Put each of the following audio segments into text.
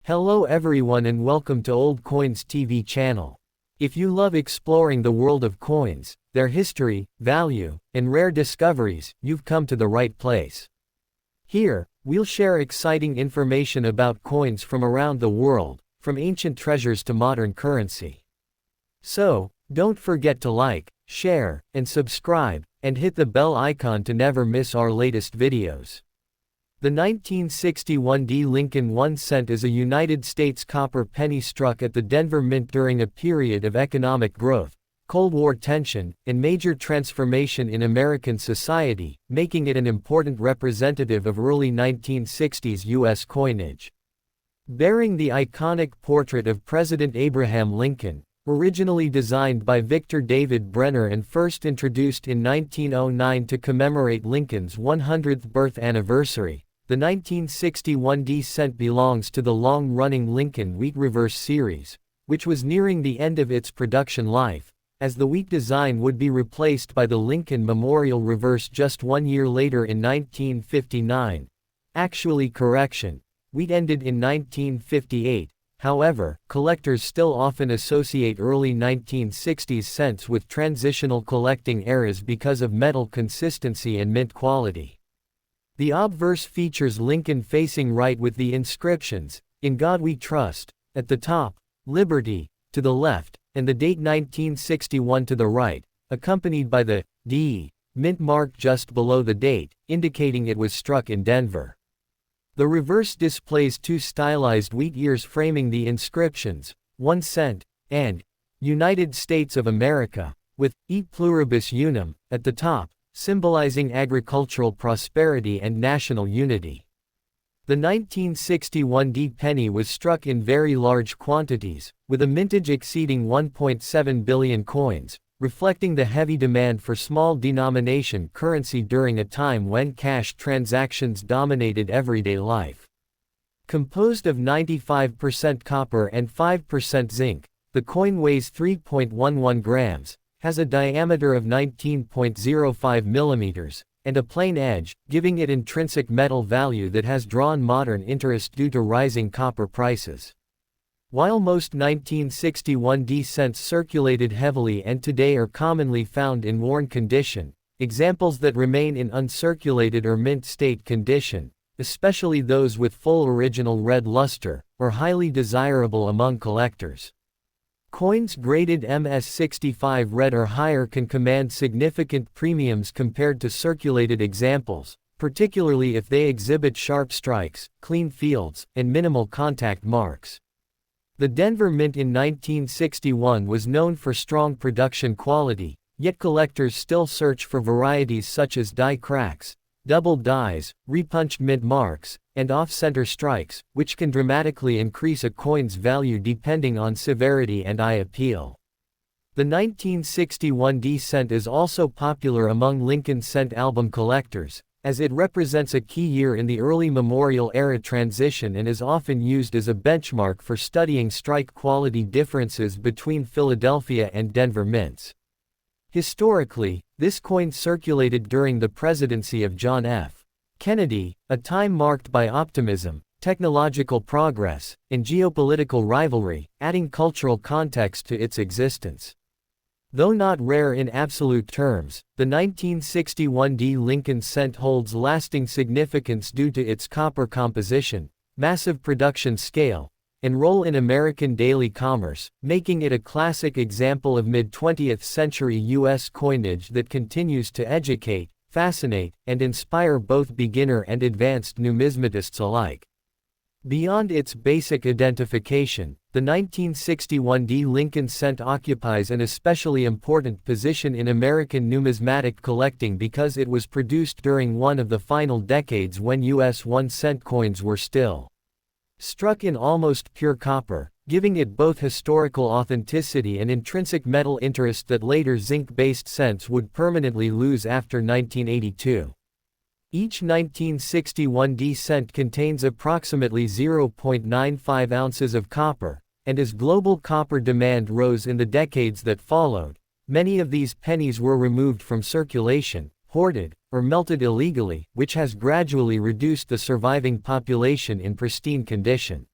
Hello everyone and welcome to Old Coins TV channel. If you love exploring the world of coins, their history, value, and rare discoveries, you've come to the right place. Here, we'll share exciting information about coins from around the world, from ancient treasures to modern currency. So, don't forget to like, share, and subscribe, and hit the bell icon to never miss our latest videos. The 1961 D Lincoln 1 cent is a United States copper penny struck at the Denver Mint during a period of economic growth, Cold War tension, and major transformation in American society, making it an important representative of early 1960s U.S. coinage. Bearing the iconic portrait of President Abraham Lincoln, originally designed by Victor David Brenner and first introduced in 1909 to commemorate Lincoln's 100th birth anniversary, the 1961 D cent belongs to the long-running Lincoln Wheat Reverse series, which was nearing the end of its production life, as the wheat design would be replaced by the Lincoln Memorial Reverse just 1 year later in 1959. Actually, correction. Wheat ended in 1958, however, collectors still often associate early 1960s cents with transitional collecting eras because of metal consistency and mint quality. The obverse features Lincoln facing right with the inscriptions, "In God We Trust," at the top, "Liberty," to the left, and the date 1961 to the right, accompanied by the D mint mark just below the date, indicating it was struck in Denver. The reverse displays two stylized wheat ears framing the inscriptions, 1 cent, and United States of America, with E pluribus unum at the top, symbolizing agricultural prosperity and national unity. The 1961 D penny was struck in very large quantities, with a mintage exceeding 1.7 billion coins, reflecting the heavy demand for small denomination currency during a time when cash transactions dominated everyday life. Composed of 95% copper and 5% zinc, the coin weighs 3.11 grams, has a diameter of 19.05 millimeters, and a plain edge, giving it intrinsic metal value that has drawn modern interest due to rising copper prices. While most 1961 D cents circulated heavily and today are commonly found in worn condition, examples that remain in uncirculated or mint state condition, especially those with full original red luster, are highly desirable among collectors. Coins graded MS65 red or higher can command significant premiums compared to circulated examples, particularly if they exhibit sharp strikes, clean fields, and minimal contact marks. The Denver Mint in 1961 was known for strong production quality, yet collectors still search for varieties such as die cracks, double dies, repunched mint marks, and off-center strikes, which can dramatically increase a coin's value depending on severity and eye appeal. The 1961 D cent is also popular among Lincoln cent album collectors, as it represents a key year in the early memorial era transition and is often used as a benchmark for studying strike quality differences between Philadelphia and Denver mints. Historically, this coin circulated during the presidency of John F. Kennedy, a time marked by optimism, technological progress, and geopolitical rivalry, adding cultural context to its existence. Though not rare in absolute terms, the 1961 D Lincoln cent holds lasting significance due to its copper composition, massive production scale, and role in American daily commerce, making it a classic example of mid-20th century U.S. coinage that continues to educate, fascinate, and inspire both beginner and advanced numismatists alike. Beyond its basic identification, the 1961 D Lincoln cent occupies an especially important position in American numismatic collecting because it was produced during one of the final decades when U.S. 1 cent coins were still struck in almost pure copper, giving it both historical authenticity and intrinsic metal interest that later zinc-based cents would permanently lose after 1982. Each 1961 D cent contains approximately 0.95 ounces of copper, and as global copper demand rose in the decades that followed, many of these pennies were removed from circulation, hoarded, or melted illegally, which has gradually reduced the surviving population in pristine condition.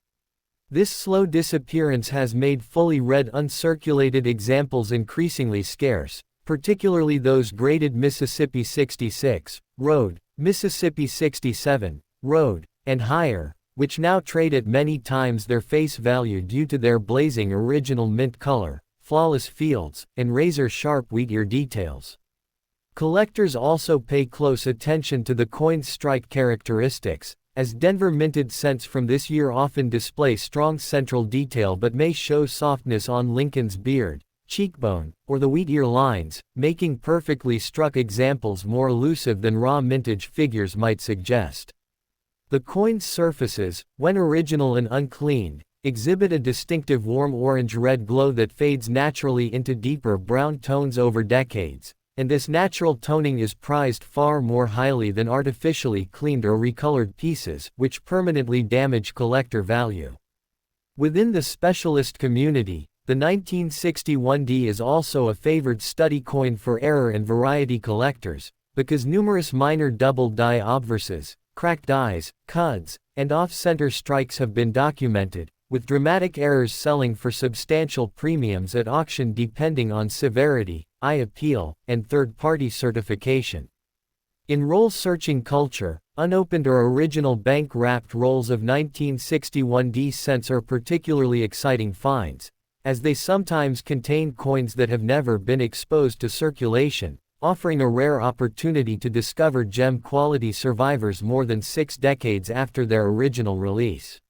This slow disappearance has made fully red uncirculated examples increasingly scarce, particularly those graded Mississippi 66, Road, Mississippi 67, Road, and higher, which now trade at many times their face value due to their blazing original mint color, flawless fields, and razor-sharp wheat ear details. Collectors also pay close attention to the coin's strike characteristics, as Denver minted cents from this year often display strong central detail but may show softness on Lincoln's beard, cheekbone, or the wheat ear lines, making perfectly struck examples more elusive than raw mintage figures might suggest. The coin's surfaces, when original and uncleaned, exhibit a distinctive warm orange-red glow that fades naturally into deeper brown tones over decades, and this natural toning is prized far more highly than artificially cleaned or recolored pieces, which permanently damage collector value. Within the specialist community, the 1961D is also a favored study coin for error and variety collectors, because numerous minor double die obverses, cracked dies, cuds, and off-center strikes have been documented, with dramatic errors selling for substantial premiums at auction depending on severity, eye appeal, and third-party certification. In roll-searching culture, unopened or original bank-wrapped rolls of 1961D cents are particularly exciting finds, as they sometimes contain coins that have never been exposed to circulation, offering a rare opportunity to discover gem-quality survivors more than 6 decades after their original release.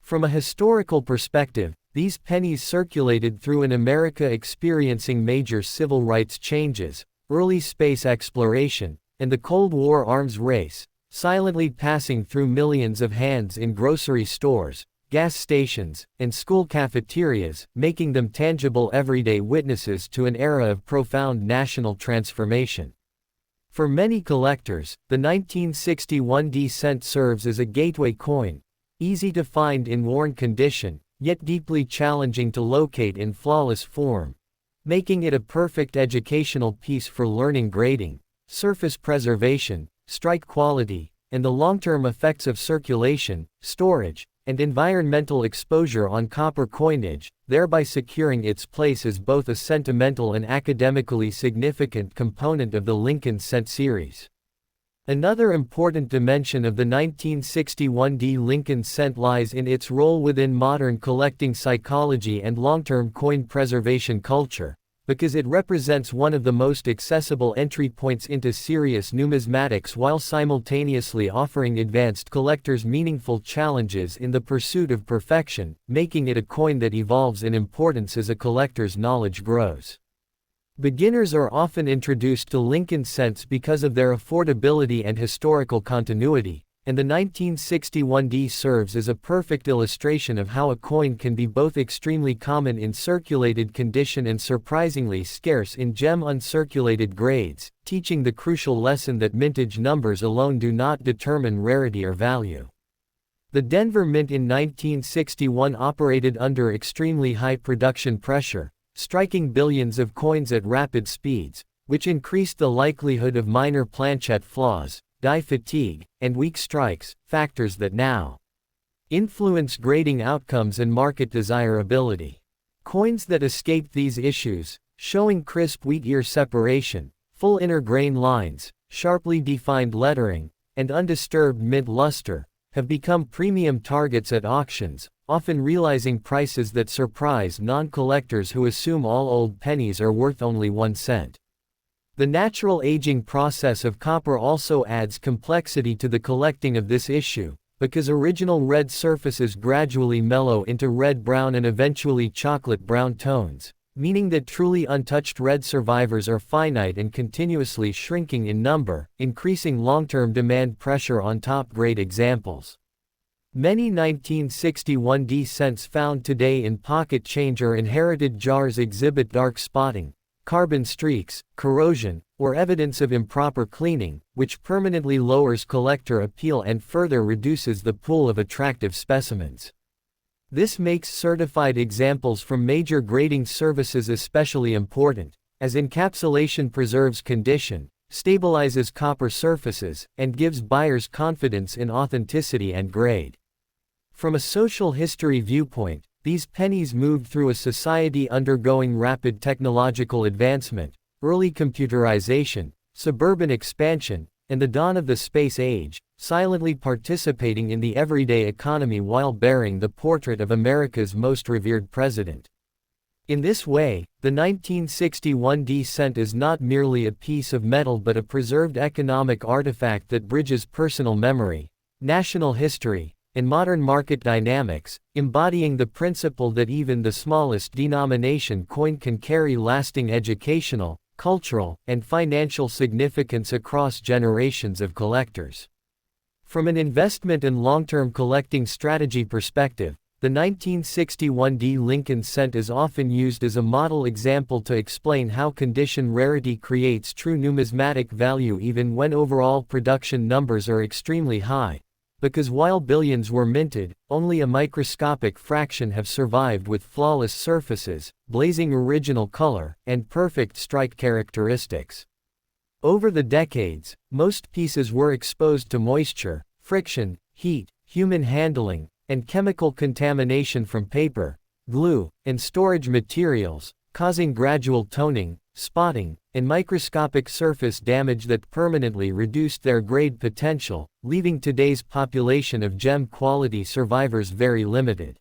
From a historical perspective, these pennies circulated through an America experiencing major civil rights changes, early space exploration, and the Cold War arms race, silently passing through millions of hands in grocery stores, gas stations, and school cafeterias, making them tangible everyday witnesses to an era of profound national transformation. For many collectors, the 1961D cent serves as a gateway coin, easy to find in worn condition, yet deeply challenging to locate in flawless form, making it a perfect educational piece for learning grading, surface preservation, strike quality, and the long-term effects of circulation, storage, and environmental exposure on copper coinage, thereby securing its place as both a sentimental and academically significant component of the Lincoln cent series. Another important dimension of the 1961D Lincoln cent lies in its role within modern collecting psychology and long-term coin preservation culture, because it represents one of the most accessible entry points into serious numismatics while simultaneously offering advanced collectors meaningful challenges in the pursuit of perfection, making it a coin that evolves in importance as a collector's knowledge grows. Beginners are often introduced to Lincoln cents because of their affordability and historical continuity, and the 1961D serves as a perfect illustration of how a coin can be both extremely common in circulated condition and surprisingly scarce in gem-uncirculated grades, teaching the crucial lesson that mintage numbers alone do not determine rarity or value. The Denver Mint in 1961 operated under extremely high production pressure, striking billions of coins at rapid speeds, which increased the likelihood of minor planchette flaws, die fatigue, and weak strikes, factors that now influence grading outcomes and market desirability. Coins that escaped these issues, showing crisp wheat ear separation, full inner grain lines, sharply defined lettering, and undisturbed mint luster, have become premium targets at auctions, often realizing prices that surprise non-collectors who assume all old pennies are worth only 1 cent. The natural aging process of copper also adds complexity to the collecting of this issue, because original red surfaces gradually mellow into red-brown and eventually chocolate-brown tones, meaning that truly untouched red survivors are finite and continuously shrinking in number, increasing long-term demand pressure on top-grade examples. Many 1961D cents found today in pocket change or inherited jars exhibit dark spotting, carbon streaks, corrosion, or evidence of improper cleaning, which permanently lowers collector appeal and further reduces the pool of attractive specimens. This makes certified examples from major grading services especially important, as encapsulation preserves condition, stabilizes copper surfaces, and gives buyers confidence in authenticity and grade. From a social history viewpoint, these pennies moved through a society undergoing rapid technological advancement, early computerization, suburban expansion, and the dawn of the space age, silently participating in the everyday economy while bearing the portrait of America's most revered president. In this way, the 1961 D cent is not merely a piece of metal but a preserved economic artifact that bridges personal memory, national history, and modern market dynamics, embodying the principle that even the smallest denomination coin can carry lasting educational, cultural, and financial significance across generations of collectors. From an investment and long-term collecting strategy perspective, the 1961 D Lincoln cent is often used as a model example to explain how condition rarity creates true numismatic value even when overall production numbers are extremely high. Because while billions were minted, only a microscopic fraction have survived with flawless surfaces, blazing original color, and perfect strike characteristics. Over the decades, most pieces were exposed to moisture, friction, heat, human handling, and chemical contamination from paper, glue, and storage materials, causing gradual toning, spotting, and microscopic surface damage that permanently reduced their grade potential, leaving today's population of gem-quality survivors very limited.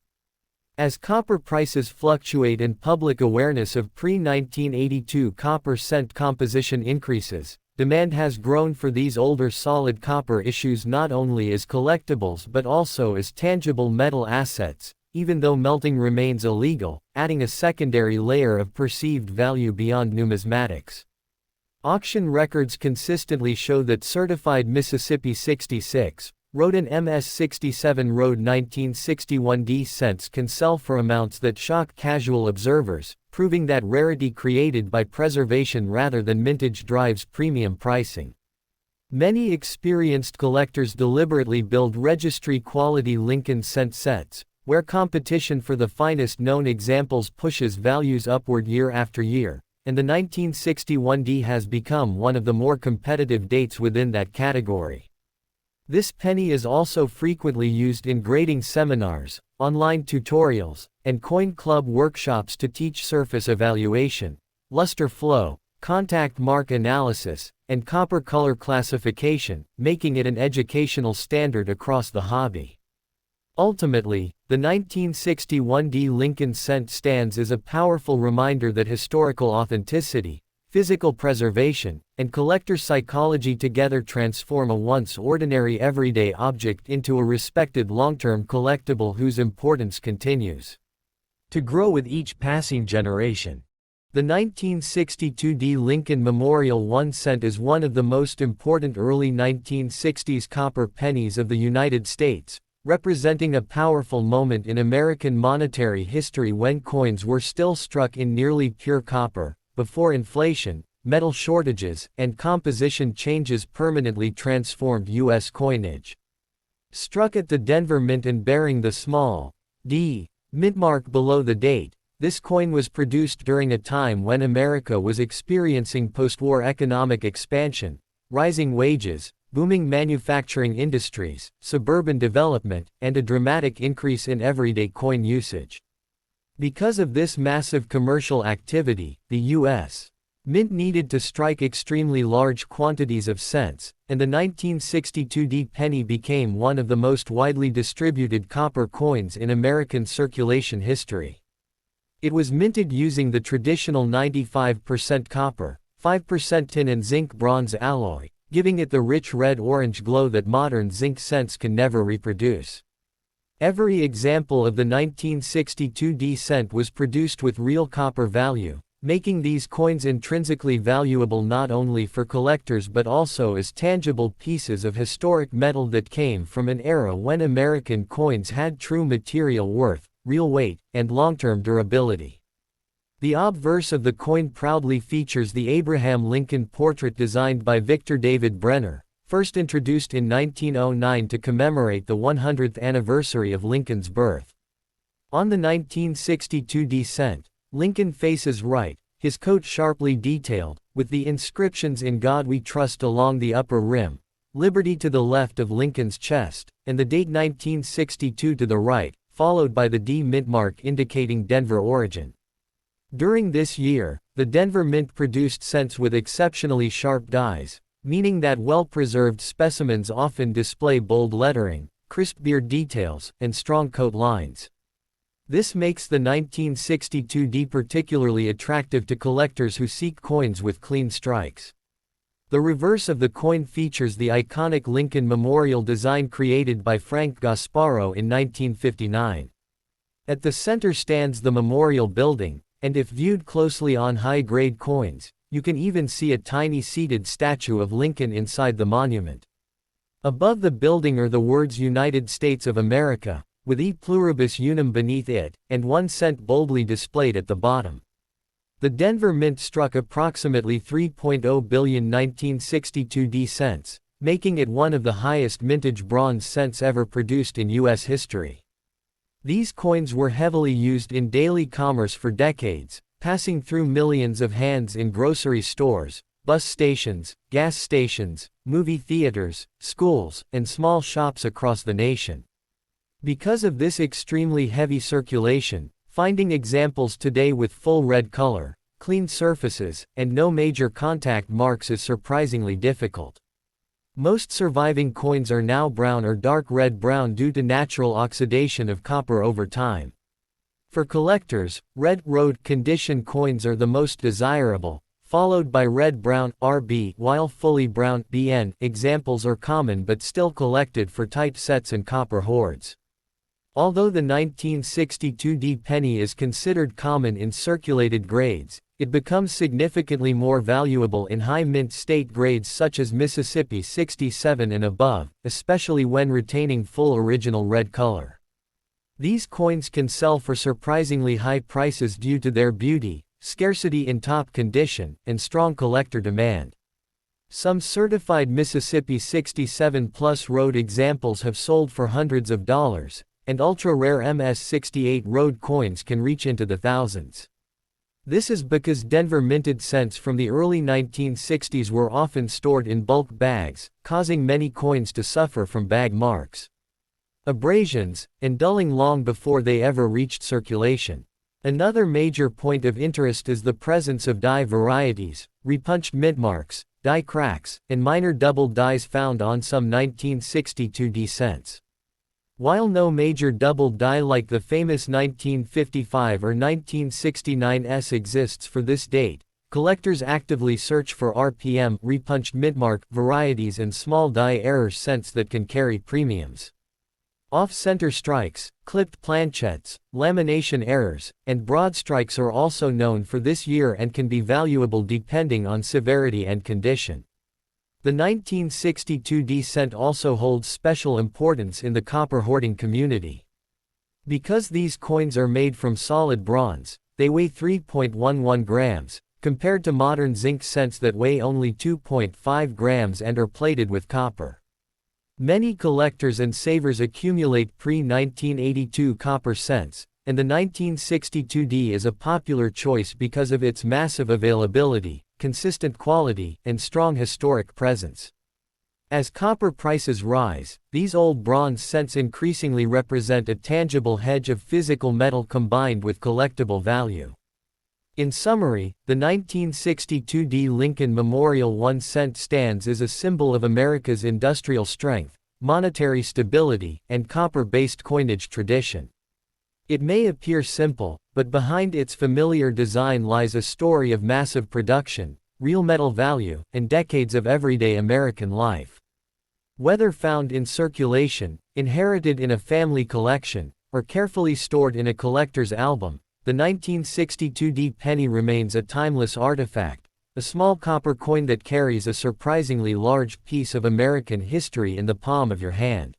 As copper prices fluctuate and public awareness of pre-1982 copper cent composition increases, demand has grown for these older solid copper issues not only as collectibles but also as tangible metal assets, even though melting remains illegal, adding a secondary layer of perceived value beyond numismatics. Auction records consistently show that certified Mississippi 66, Road and MS 67 Road 1961 D cents can sell for amounts that shock casual observers, proving that rarity created by preservation rather than mintage drives premium pricing. Many experienced collectors deliberately build registry-quality Lincoln cent sets, where competition for the finest known examples pushes values upward year after year, and the 1961 D has become one of the more competitive dates within that category. This penny is also frequently used in grading seminars, online tutorials, and coin club workshops to teach surface evaluation, luster flow, contact mark analysis, and copper color classification, making it an educational standard across the hobby. Ultimately, the 1961 D Lincoln cent stands as a powerful reminder that historical authenticity, physical preservation, and collector psychology together transform a once ordinary everyday object into a respected long-term collectible whose importance continues to grow with each passing generation. The 1962 D Lincoln Memorial 1 cent is one of the most important early 1960s copper pennies of the United States, representing a powerful moment in American monetary history when coins were still struck in nearly pure copper, before inflation, metal shortages, and composition changes permanently transformed U.S. coinage. Struck at the Denver Mint and bearing the small d mint mark below the date, this coin was produced during a time when America was experiencing post-war economic expansion, rising wages, booming manufacturing industries, suburban development, and a dramatic increase in everyday coin usage. Because of this massive commercial activity, the U.S. Mint needed to strike extremely large quantities of cents, and the 1962 D penny became one of the most widely distributed copper coins in American circulation history. It was minted using the traditional 95% copper, 5% tin and zinc bronze alloy, giving it the rich red-orange glow that modern zinc cents can never reproduce. Every example of the 1962 D cent was produced with real copper value, making these coins intrinsically valuable not only for collectors but also as tangible pieces of historic metal that came from an era when American coins had true material worth, real weight, and long-term durability. The obverse of the coin proudly features the Abraham Lincoln portrait designed by Victor David Brenner, first introduced in 1909 to commemorate the 100th anniversary of Lincoln's birth. On the 1962 D cent, Lincoln faces right, his coat sharply detailed, with the inscriptions "In God We Trust" along the upper rim, "Liberty" to the left of Lincoln's chest, and the date 1962 to the right, followed by the D Mint mark indicating Denver origin. During this year, the Denver Mint produced cents with exceptionally sharp dies, meaning that well-preserved specimens often display bold lettering, crisp beard details, and strong coat lines. This makes the 1962 D particularly attractive to collectors who seek coins with clean strikes. The reverse of the coin features the iconic Lincoln Memorial design created by Frank Gasparo in 1959. At the center stands the memorial building, and if viewed closely on high-grade coins, you can even see a tiny seated statue of Lincoln inside the monument. Above the building are the words United States of America, with E pluribus unum beneath it, and 1 cent boldly displayed at the bottom. The Denver Mint struck approximately 3.0 billion 1962 D cents, making it one of the highest mintage bronze cents ever produced in U.S. history. These coins were heavily used in daily commerce for decades, passing through millions of hands in grocery stores, bus stations, gas stations, movie theaters, schools, and small shops across the nation. Because of this extremely heavy circulation, finding examples today with full red color, clean surfaces, and no major contact marks is surprisingly difficult. Most surviving coins are now brown or dark red-brown due to natural oxidation of copper over time. For collectors, red road condition coins are the most desirable, followed by red-brown RB, while fully brown BN examples are common but still collected for tight sets and copper hoards. Although the 1962 D penny is considered common in circulated grades, it becomes significantly more valuable in high mint state grades such as Mississippi 67 and above, especially when retaining full original red color. These coins can sell for surprisingly high prices due to their beauty, scarcity in top condition, and strong collector demand. Some certified Mississippi 67 Plus road examples have sold for hundreds of dollars, and ultra-rare MS-68 road coins can reach into the thousands. This is because Denver minted cents from the early 1960s were often stored in bulk bags, causing many coins to suffer from bag marks, abrasions, and dulling long before they ever reached circulation. Another major point of interest is the presence of die varieties, repunched mint marks, die cracks, and minor double dies found on some 1962 D cents. While no major double die like the famous 1955 or 1969 S exists for this date, collectors actively search for RPM repunched mintmark varieties and small die error cents that can carry premiums. Off-center strikes, clipped planchettes, lamination errors, and broad strikes are also known for this year and can be valuable depending on severity and condition. The 1962 D cent also holds special importance in the copper hoarding community. Because these coins are made from solid bronze, they weigh 3.11 grams, compared to modern zinc cents that weigh only 2.5 grams and are plated with copper. Many collectors and savers accumulate pre-1982 copper cents, and the 1962 D is a popular choice because of its massive availability, consistent quality, and strong historic presence. As copper prices rise, these old bronze cents increasingly represent a tangible hedge of physical metal combined with collectible value. In summary, the 1962 D Lincoln Memorial 1 cent stands as a symbol of America's industrial strength, monetary stability, and copper-based coinage tradition. It may appear simple, but behind its familiar design lies a story of massive production, real metal value, and decades of everyday American life. Whether found in circulation, inherited in a family collection, or carefully stored in a collector's album, the 1962 D penny remains a timeless artifact, a small copper coin that carries a surprisingly large piece of American history in the palm of your hand.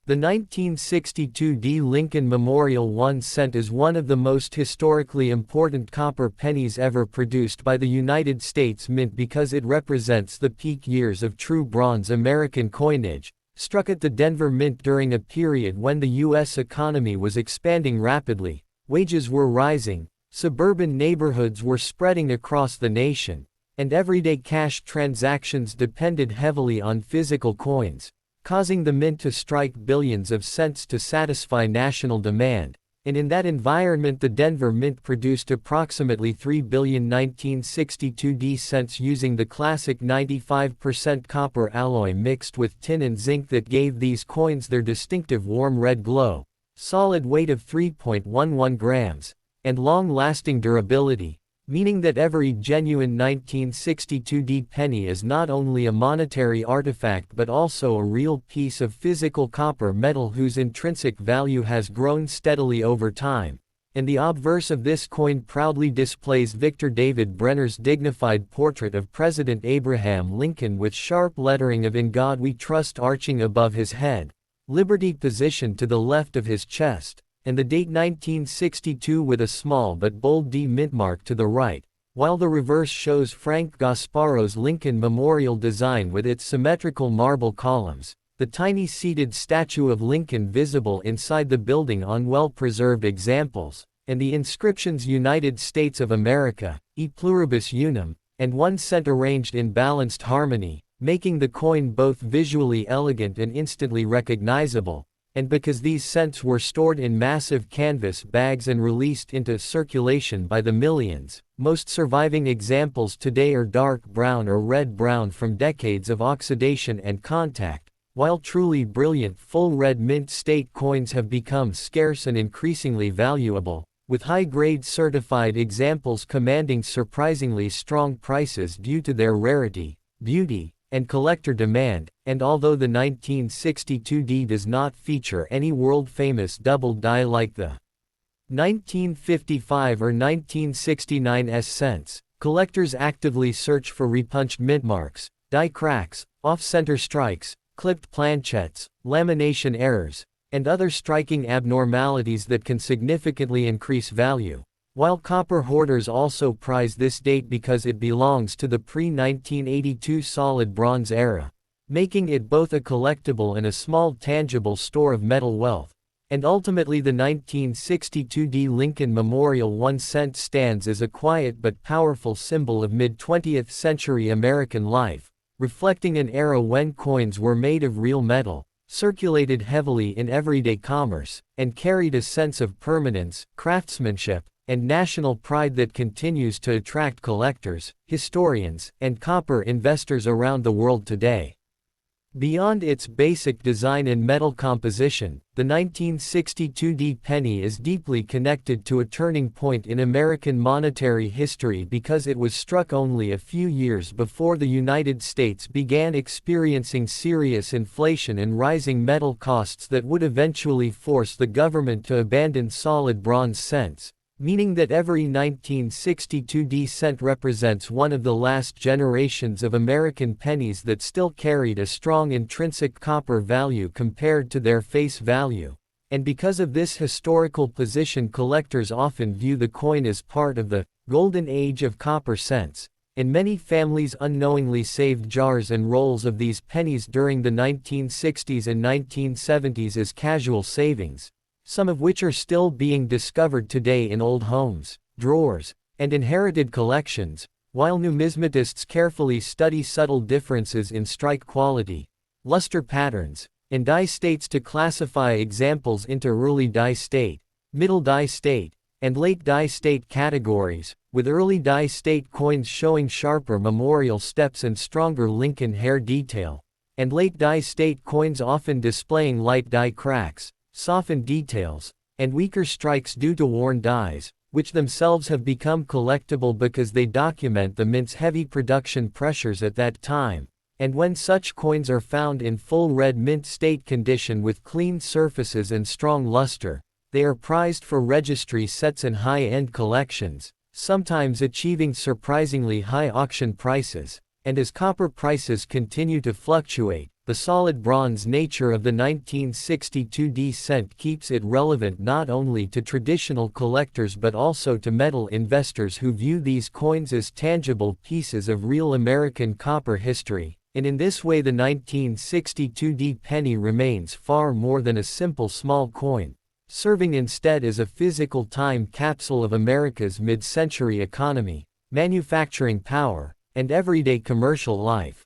The 1962 D Lincoln Memorial 1 cent is one of the most historically important copper pennies ever produced by the United States Mint because it represents the peak years of true bronze American coinage, struck at the Denver Mint during a period when the U.S. economy was expanding rapidly, wages were rising, suburban neighborhoods were spreading across the nation, and everyday cash transactions depended heavily on physical coins. causing the mint to strike billions of cents to satisfy national demand. And in that environment, the Denver Mint produced approximately 3 billion 1962 cents using the classic 95% copper alloy mixed with tin and zinc that gave these coins their distinctive warm red glow, solid weight of 3.11 grams, and long-lasting durability, meaning that every genuine 1962 penny is not only a monetary artifact but also a real piece of physical copper metal whose intrinsic value has grown steadily over time. And the obverse of this coin proudly displays Victor David Brenner's dignified portrait of President Abraham Lincoln with sharp lettering of "In God We Trust" arching above his head, Liberty positioned to the left of his chest, and the date 1962 with a small but bold D mint mark to the right, while the reverse shows Frank Gasparo's Lincoln Memorial design with its symmetrical marble columns, the tiny seated statue of Lincoln visible inside the building on well-preserved examples, and the inscriptions United States of America, E pluribus unum, and 1 cent arranged in balanced harmony, making the coin both visually elegant and instantly recognizable. And because these cents were stored in massive canvas bags and released into circulation by the millions, most surviving examples today are dark brown or red-brown from decades of oxidation and contact, while truly brilliant full red mint state coins have become scarce and increasingly valuable, with high-grade certified examples commanding surprisingly strong prices due to their rarity, beauty, and collector demand. And although the 1962 does not feature any world-famous double die like the 1955 or 1969 cents, collectors actively search for repunched mint marks, die cracks, off-center strikes, clipped planchettes, lamination errors, and other striking abnormalities that can significantly increase value. While copper hoarders also prize this date because it belongs to the pre-1982 solid bronze era, making it both a collectible and a small tangible store of metal wealth. And ultimately the 1962 Lincoln Memorial 1 cent stands as a quiet but powerful symbol of mid-20th century American life, reflecting an era when coins were made of real metal, circulated heavily in everyday commerce, and carried a sense of permanence, craftsmanship, and national pride that continues to attract collectors, historians, and copper investors around the world today. Beyond its basic design and metal composition, the 1962 penny is deeply connected to a turning point in American monetary history because it was struck only a few years before the United States began experiencing serious inflation and rising metal costs that would eventually force the government to abandon solid bronze cents, meaning that every 1962 cent represents one of the last generations of American pennies that still carried a strong intrinsic copper value compared to their face value. And because of this historical position, collectors often view the coin as part of the golden age of copper cents, and many families unknowingly saved jars and rolls of these pennies during the 1960s and 1970s as casual savings, some of which are still being discovered today in old homes, drawers, and inherited collections, while numismatists carefully study subtle differences in strike quality, luster patterns, and die states to classify examples into early die state, middle die state, and late die state categories, with early die state coins showing sharper memorial steps and stronger Lincoln hair detail, and late die state coins often displaying light die cracks, softened details, and weaker strikes due to worn dies, which themselves have become collectible because they document the mint's heavy production pressures at that time. And when such coins are found in full red mint state condition with clean surfaces and strong luster, they are prized for registry sets and high-end collections, sometimes achieving surprisingly high auction prices. And as copper prices continue to fluctuate, the solid bronze nature of the 1962 cent keeps it relevant not only to traditional collectors but also to metal investors who view these coins as tangible pieces of real American copper history. And in this way the 1962 penny remains far more than a simple small coin, serving instead as a physical time capsule of America's mid-century economy, manufacturing power, and everyday commercial life.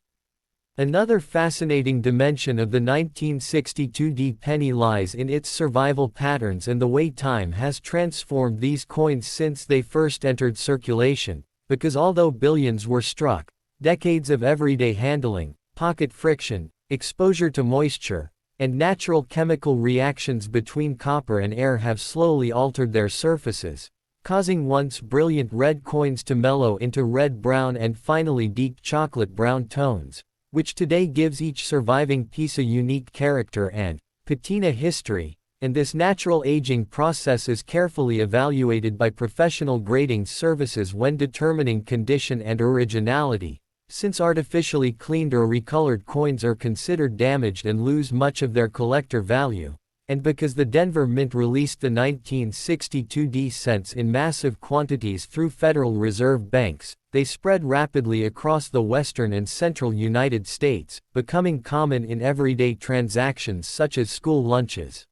Another fascinating dimension of the 1962 penny lies in its survival patterns and the way time has transformed these coins since they first entered circulation, because although billions were struck, decades of everyday handling, pocket friction, exposure to moisture, and natural chemical reactions between copper and air have slowly altered their surfaces, causing once brilliant red coins to mellow into red-brown and finally deep chocolate-brown tones, which today gives each surviving piece a unique character and patina history, and this natural aging process is carefully evaluated by professional grading services when determining condition and originality, since artificially cleaned or recolored coins are considered damaged and lose much of their collector value, and because the Denver Mint released the 1962 cents in massive quantities through Federal Reserve banks, they spread rapidly across the western and central United States, becoming common in everyday transactions such as school lunches,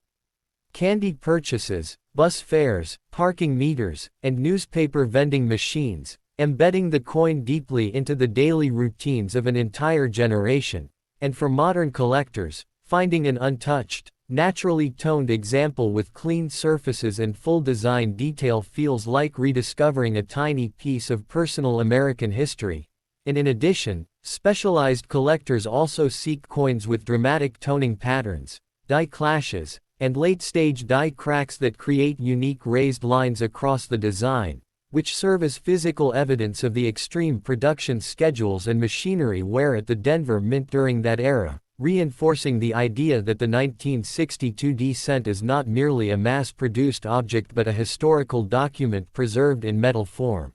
candy purchases, bus fares, parking meters, and newspaper vending machines, embedding the coin deeply into the daily routines of an entire generation, and for modern collectors, finding an untouched, naturally toned example with clean surfaces and full design detail feels like rediscovering a tiny piece of personal American history. And in addition, specialized collectors also seek coins with dramatic toning patterns, die clashes, and late-stage die cracks that create unique raised lines across the design, which serve as physical evidence of the extreme production schedules and machinery wear at the Denver Mint during that era, reinforcing the idea that the 1962 cent is not merely a mass-produced object but a historical document preserved in metal form.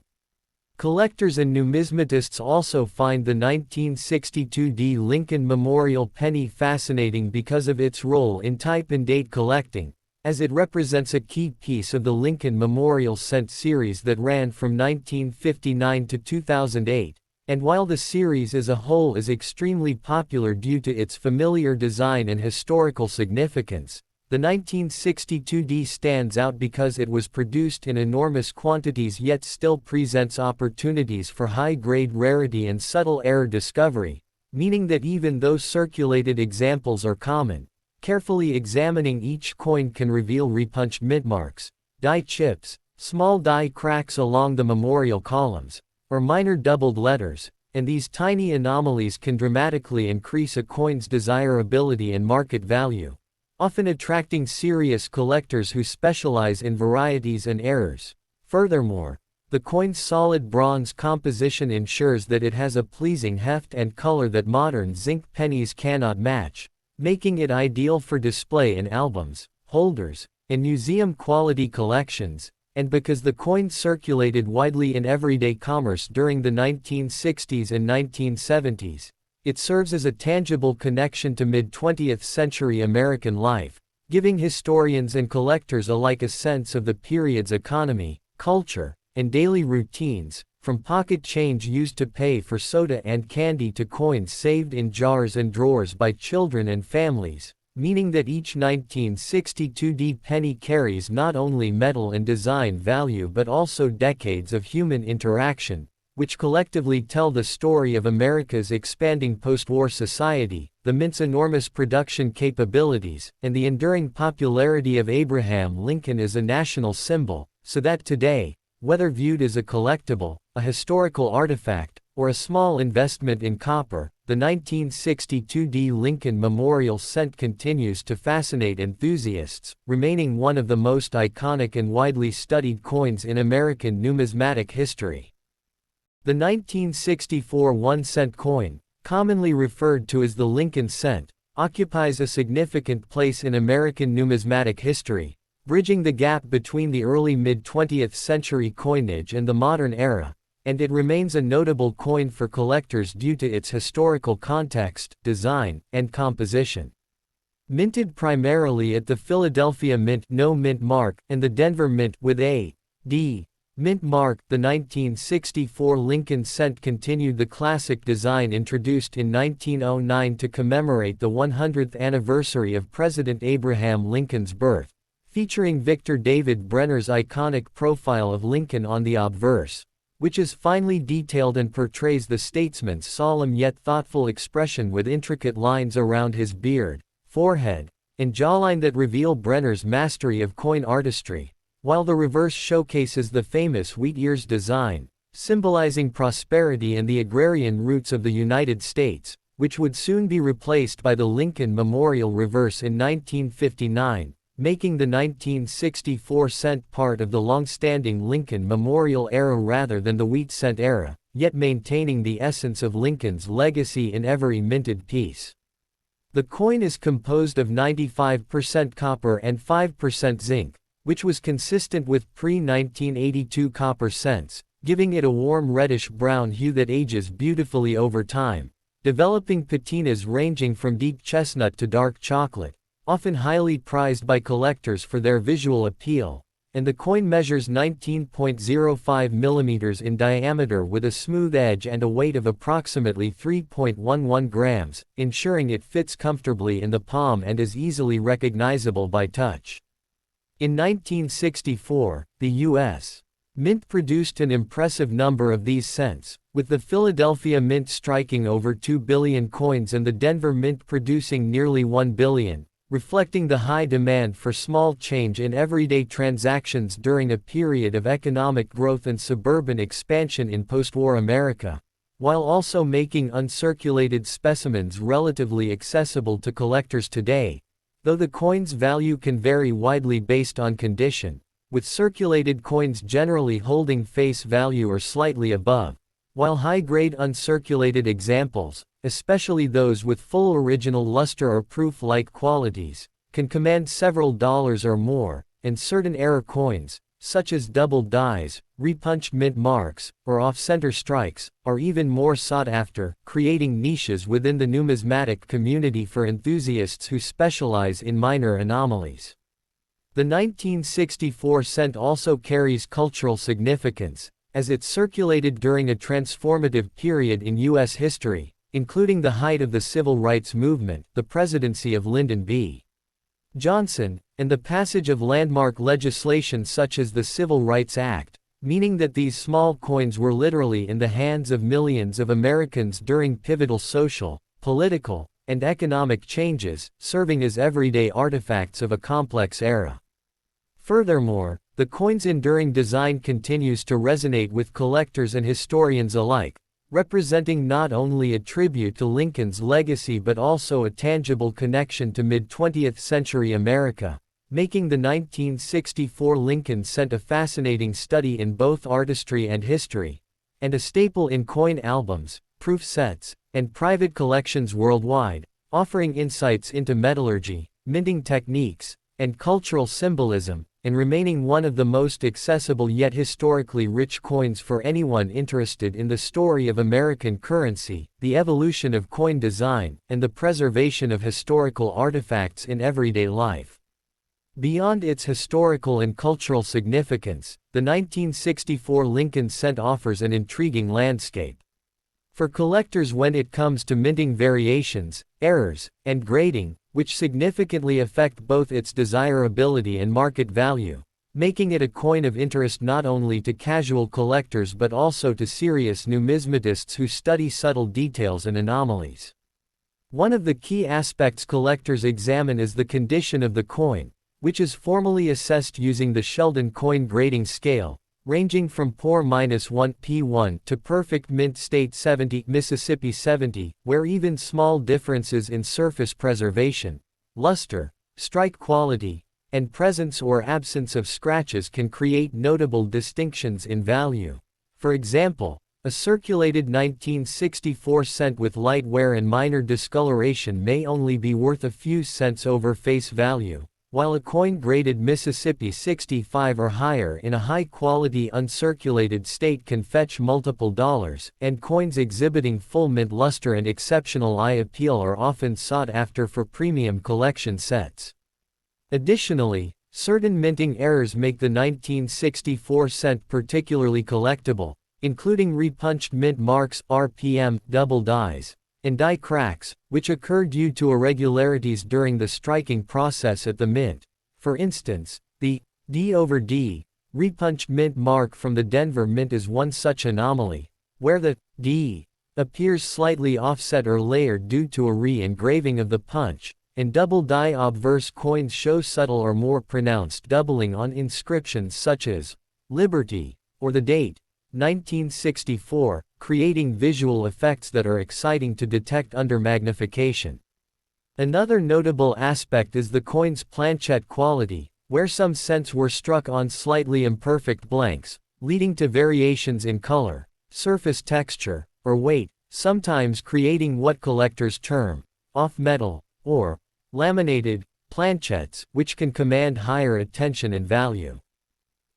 Collectors and numismatists also find the 1962 Lincoln Memorial penny fascinating because of its role in type and date collecting, as it represents a key piece of the Lincoln Memorial cent series that ran from 1959 to 2008. And while the series as a whole is extremely popular due to its familiar design and historical significance, the 1962 stands out because it was produced in enormous quantities yet still presents opportunities for high-grade rarity and subtle error discovery, meaning that even though circulated examples are common, carefully examining each coin can reveal repunched mint marks, die chips, small die cracks along the memorial columns, or minor doubled letters, and these tiny anomalies can dramatically increase a coin's desirability and market value, often attracting serious collectors who specialize in varieties and errors. Furthermore, the coin's solid bronze composition ensures that it has a pleasing heft and color that modern zinc pennies cannot match, making it ideal for display in albums, holders, and museum-quality collections. And because the coin circulated widely in everyday commerce during the 1960s and 1970s, it serves as a tangible connection to mid-20th century American life, giving historians and collectors alike a sense of the period's economy, culture, and daily routines, from pocket change used to pay for soda and candy to coins saved in jars and drawers by children and families, meaning that each 1962 penny carries not only metal and design value but also decades of human interaction, which collectively tell the story of America's expanding post-war society, the mint's enormous production capabilities, and the enduring popularity of Abraham Lincoln as a national symbol, so that today, whether viewed as a collectible, a historical artifact, or a small investment in copper, the 1962 Lincoln Memorial cent continues to fascinate enthusiasts, remaining one of the most iconic and widely studied coins in American numismatic history. The 1964 1-cent coin, commonly referred to as the Lincoln cent, occupies a significant place in American numismatic history, bridging the gap between the early mid-20th century coinage and the modern era, and it remains a notable coin for collectors due to its historical context, design, and composition. Minted primarily at the Philadelphia Mint no mint mark and the Denver Mint with a D mint mark, the 1964 Lincoln cent continued the classic design introduced in 1909 to commemorate the 100th anniversary of President Abraham Lincoln's birth, featuring Victor David Brenner's iconic profile of Lincoln on the obverse, which is finely detailed and portrays the statesman's solemn yet thoughtful expression with intricate lines around his beard, forehead, and jawline that reveal Brenner's mastery of coin artistry, while the reverse showcases the famous wheat ears design, symbolizing prosperity and the agrarian roots of the United States, which would soon be replaced by the Lincoln Memorial reverse in 1959, making the 1964 cent part of the long-standing Lincoln Memorial era rather than the wheat cent era, yet maintaining the essence of Lincoln's legacy in every minted piece. The coin is composed of 95% copper and 5% zinc, which was consistent with pre-1982 copper cents, giving it a warm reddish-brown hue that ages beautifully over time, developing patinas ranging from deep chestnut to dark chocolate, often highly prized by collectors for their visual appeal, and the coin measures 19.05 mm in diameter with a smooth edge and a weight of approximately 3.11 grams, ensuring it fits comfortably in the palm and is easily recognizable by touch. In 1964, the U.S. Mint produced an impressive number of these cents, with the Philadelphia Mint striking over 2 billion coins and the Denver Mint producing nearly 1 billion, reflecting the high demand for small change in everyday transactions during a period of economic growth and suburban expansion in post-war America, while also making uncirculated specimens relatively accessible to collectors today, though the coin's value can vary widely based on condition, with circulated coins generally holding face value or slightly above, while high-grade uncirculated examples, especially those with full original luster or proof-like qualities, can command several dollars or more, and certain error coins, such as double dies, repunched mint marks, or off-center strikes, are even more sought after, creating niches within the numismatic community for enthusiasts who specialize in minor anomalies. The 1964 cent also carries cultural significance, as it circulated during a transformative period in U.S. history, including the height of the Civil Rights Movement, the presidency of Lyndon B. Johnson, and the passage of landmark legislation such as the Civil Rights Act, meaning that these small coins were literally in the hands of millions of Americans during pivotal social, political, and economic changes, serving as everyday artifacts of a complex era. Furthermore, the coin's enduring design continues to resonate with collectors and historians alike, representing not only a tribute to Lincoln's legacy but also a tangible connection to mid-20th century America, making the 1964 Lincoln cent a fascinating study in both artistry and history, and a staple in coin albums, proof sets, and private collections worldwide, offering insights into metallurgy, minting techniques, and cultural symbolism, and remaining one of the most accessible yet historically rich coins for anyone interested in the story of American currency, the evolution of coin design, and the preservation of historical artifacts in everyday life. Beyond its historical and cultural significance, the 1964 Lincoln cent offers an intriguing landscape for collectors when it comes to minting variations, errors, and grading, which significantly affect both its desirability and market value, making it a coin of interest not only to casual collectors but also to serious numismatists who study subtle details and anomalies. One of the key aspects collectors examine is the condition of the coin, which is formally assessed using the Sheldon coin grading scale, ranging from poor-1 P1 to perfect mint state 70 Mississippi 70, where even small differences in surface preservation, luster, strike quality, and presence or absence of scratches can create notable distinctions in value. For example, a circulated 1964 cent with light wear and minor discoloration may only be worth a few cents over face value, while a coin graded Mississippi 65 or higher in a high-quality uncirculated state can fetch multiple dollars, and coins exhibiting full mint luster and exceptional eye appeal are often sought after for premium collection sets. Additionally, certain minting errors make the 1964 cent particularly collectible, including repunched mint marks, RPM, double dies, and die cracks, which occur due to irregularities during the striking process at the mint. For instance, the D over D Repunched mint mark from the Denver Mint is one such anomaly, where the D appears slightly offset or layered due to a re-engraving of the punch, and double die obverse coins show subtle or more pronounced doubling on inscriptions such as Liberty or the date 1964, creating visual effects that are exciting to detect under magnification. Another notable aspect is the coin's planchette quality, where some cents were struck on slightly imperfect blanks, leading to variations in color, surface texture, or weight, sometimes creating what collectors term off-metal or laminated planchettes, which can command higher attention and value.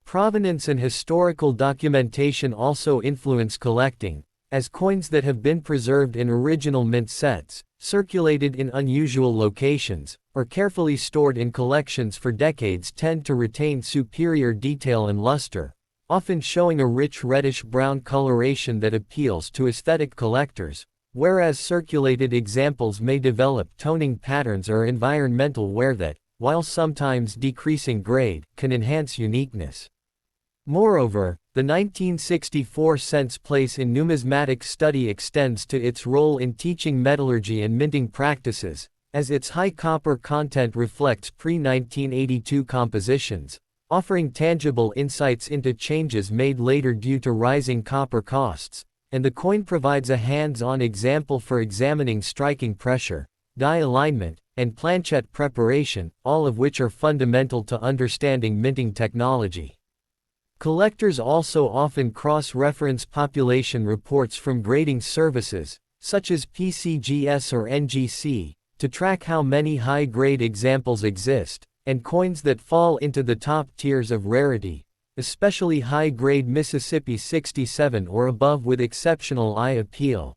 Provenance and historical documentation also influence collecting, as coins that have been preserved in original mint sets, circulated in unusual locations, or carefully stored in collections for decades tend to retain superior detail and luster, often showing a rich reddish-brown coloration that appeals to aesthetic collectors, whereas circulated examples may develop toning patterns or environmental wear that, while sometimes decreasing grade, can enhance uniqueness. Moreover, the 1964 cent's place in numismatic study extends to its role in teaching metallurgy and minting practices, as its high copper content reflects pre-1982 compositions, offering tangible insights into changes made later due to rising copper costs, and the coin provides a hands-on example for examining striking pressure, die alignment, and planchette preparation, all of which are fundamental to understanding minting technology. Collectors also often cross-reference population reports from grading services, such as PCGS or NGC, to track how many high-grade examples exist, and coins that fall into the top tiers of rarity, especially high-grade Mississippi 67 or above with exceptional eye appeal,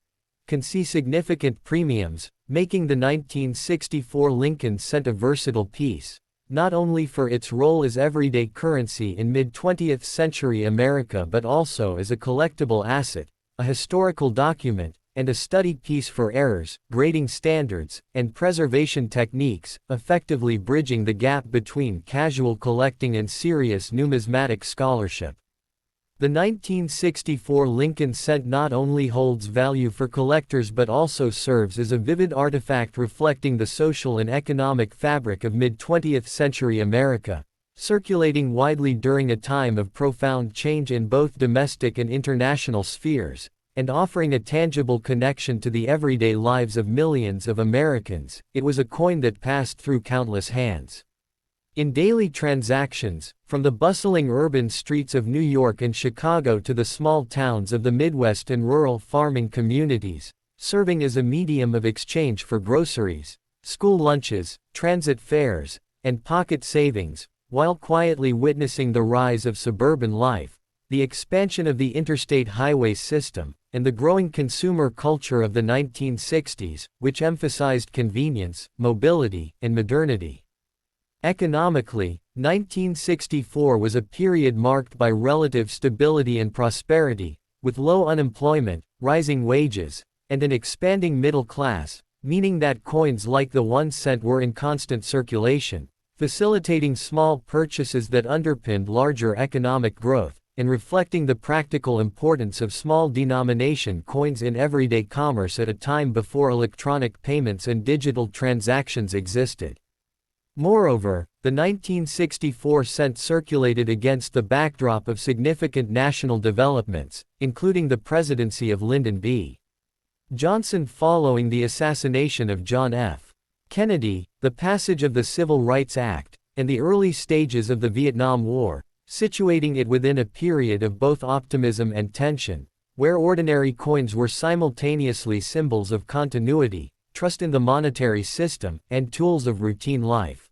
can see significant premiums, making the 1964 Lincoln Cent a versatile piece, not only for its role as everyday currency in mid-20th century America but also as a collectible asset, a historical document, and a study piece for errors, grading standards, and preservation techniques, effectively bridging the gap between casual collecting and serious numismatic scholarship. The 1964 Lincoln Cent not only holds value for collectors but also serves as a vivid artifact reflecting the social and economic fabric of mid-20th century America, circulating widely during a time of profound change in both domestic and international spheres, and offering a tangible connection to the everyday lives of millions of Americans. It was a coin that passed through countless hands. In daily transactions, from the bustling urban streets of New York and Chicago to the small towns of the Midwest and rural farming communities, serving as a medium of exchange for groceries, school lunches, transit fares, and pocket savings, while quietly witnessing the rise of suburban life, the expansion of the interstate highway system, and the growing consumer culture of the 1960s, which emphasized convenience, mobility, and modernity. Economically, 1964 was a period marked by relative stability and prosperity, with low unemployment, rising wages, and an expanding middle class, meaning that coins like the 1 cent were in constant circulation, facilitating small purchases that underpinned larger economic growth, and reflecting the practical importance of small denomination coins in everyday commerce at a time before electronic payments and digital transactions existed. Moreover, the 1964 cent circulated against the backdrop of significant national developments, including the presidency of Lyndon B. Johnson following the assassination of John F. Kennedy, the passage of the Civil Rights Act, and the early stages of the Vietnam War, situating it within a period of both optimism and tension, where ordinary coins were simultaneously symbols of continuity, trust in the monetary system, and tools of routine life.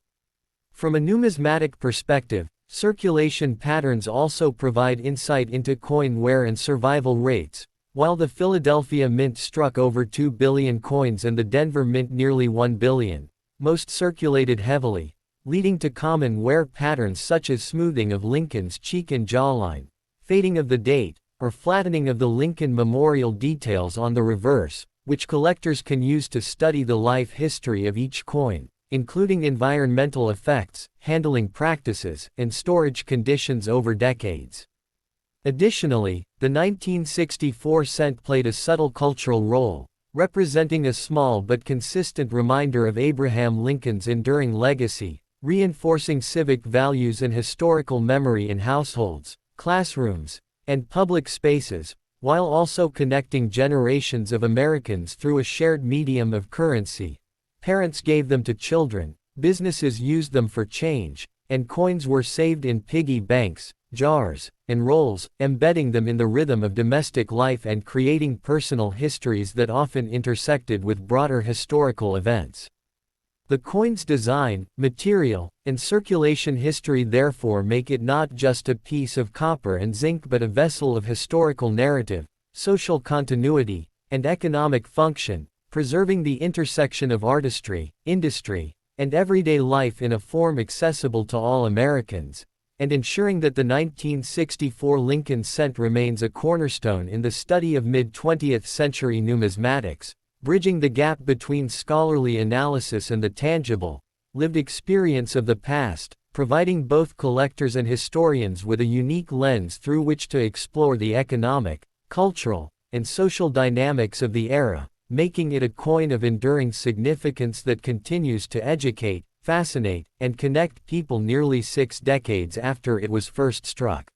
From a numismatic perspective, circulation patterns also provide insight into coin wear and survival rates. While the Philadelphia Mint struck over 2 billion coins and the Denver Mint nearly 1 billion, most circulated heavily, leading to common wear patterns such as smoothing of Lincoln's cheek and jawline, fading of the date, or flattening of the Lincoln memorial details on the reverse, which collectors can use to study the life history of each coin, including environmental effects, handling practices, and storage conditions over decades. Additionally, the 1964 cent played a subtle cultural role, representing a small but consistent reminder of Abraham Lincoln's enduring legacy, reinforcing civic values and historical memory in households, classrooms, and public spaces, while also connecting generations of Americans through a shared medium of currency. Parents gave them to children, businesses used them for change, and coins were saved in piggy banks, jars, and rolls, embedding them in the rhythm of domestic life and creating personal histories that often intersected with broader historical events. The coin's design, material, and circulation history therefore make it not just a piece of copper and zinc but a vessel of historical narrative, social continuity, and economic function, preserving the intersection of artistry, industry, and everyday life in a form accessible to all Americans, and ensuring that the 1964 Lincoln cent remains a cornerstone in the study of mid-20th century numismatics, bridging the gap between scholarly analysis and the tangible, lived experience of the past, providing both collectors and historians with a unique lens through which to explore the economic, cultural, and social dynamics of the era, making it a coin of enduring significance that continues to educate, fascinate, and connect people nearly 6 decades after it was first struck.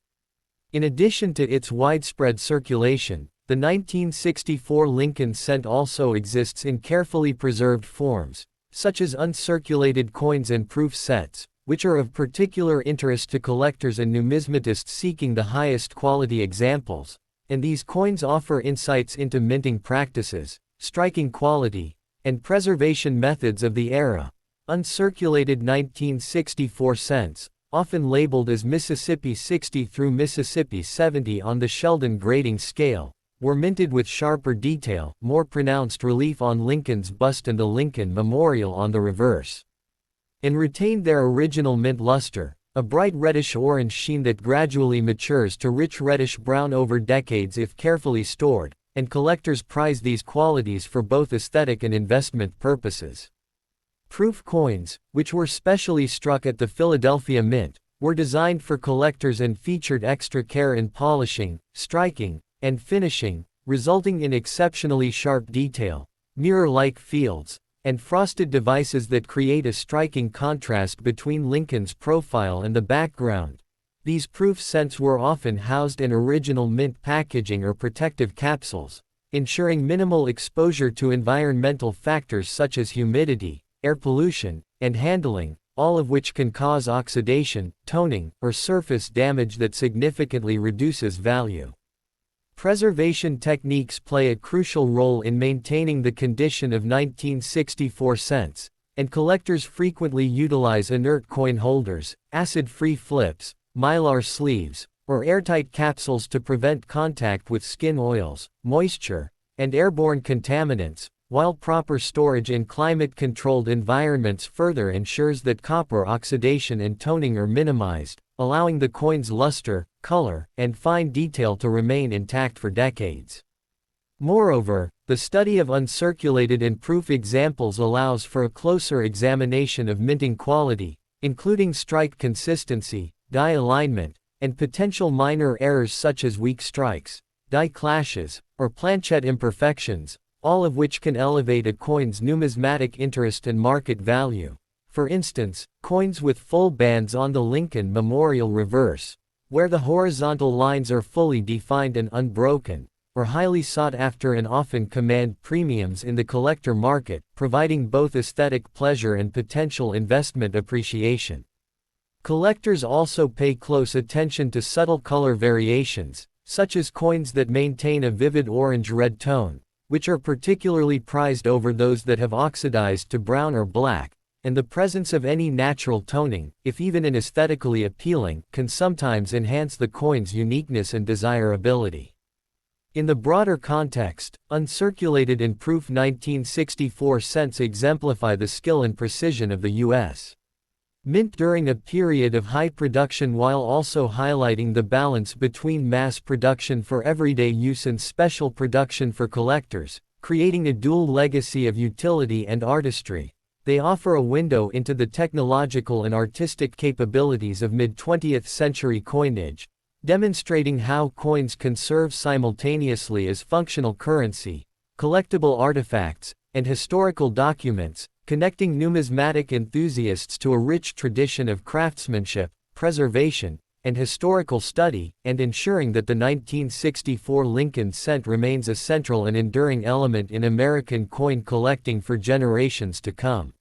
In addition to its widespread circulation, the 1964 Lincoln cent also exists in carefully preserved forms, such as uncirculated coins and proof sets, which are of particular interest to collectors and numismatists seeking the highest quality examples, and these coins offer insights into minting practices, striking quality, and preservation methods of the era. Uncirculated 1964 cents, often labeled as Mississippi 60 through Mississippi 70 on the Sheldon grading scale, were minted with sharper detail, more pronounced relief on Lincoln's bust and the Lincoln Memorial on the reverse, and retained their original mint luster, a bright reddish-orange sheen that gradually matures to rich reddish-brown over decades if carefully stored, and collectors prize these qualities for both aesthetic and investment purposes. Proof coins, which were specially struck at the Philadelphia Mint, were designed for collectors and featured extra care in polishing, striking, and finishing, resulting in exceptionally sharp detail, mirror-like fields, and frosted devices that create a striking contrast between Lincoln's profile and the background. These proof cents were often housed in original mint packaging or protective capsules, ensuring minimal exposure to environmental factors such as humidity, air pollution, and handling, all of which can cause oxidation, toning, or surface damage that significantly reduces value. Preservation techniques play a crucial role in maintaining the condition of 1964 cents, and collectors frequently utilize inert coin holders, acid-free flips, mylar sleeves, or airtight capsules to prevent contact with skin oils, moisture, and airborne contaminants, while proper storage in climate-controlled environments further ensures that copper oxidation and toning are minimized, allowing the coin's luster, color, and fine detail to remain intact for decades. Moreover, the study of uncirculated and proof examples allows for a closer examination of minting quality, including strike consistency, die alignment, and potential minor errors such as weak strikes, die clashes, or planchet imperfections, all of which can elevate a coin's numismatic interest and market value. For instance, coins with full bands on the Lincoln Memorial reverse, where the horizontal lines are fully defined and unbroken, are highly sought after and often command premiums in the collector market, providing both aesthetic pleasure and potential investment appreciation. Collectors also pay close attention to subtle color variations, such as coins that maintain a vivid orange-red tone, which are particularly prized over those that have oxidized to brown or black, and the presence of any natural toning, if even aesthetically appealing, can sometimes enhance the coin's uniqueness and desirability. In the broader context, uncirculated and proof 1964 cents exemplify the skill and precision of the U.S. Mint during a period of high production while also highlighting the balance between mass production for everyday use and special production for collectors, creating a dual legacy of utility and artistry. They offer a window into the technological and artistic capabilities of mid-20th century coinage, demonstrating how coins can serve simultaneously as functional currency, collectible artifacts, and historical documents, connecting numismatic enthusiasts to a rich tradition of craftsmanship, preservation, and historical study, and ensuring that the 1964 Lincoln cent remains a central and enduring element in American coin collecting for generations to come.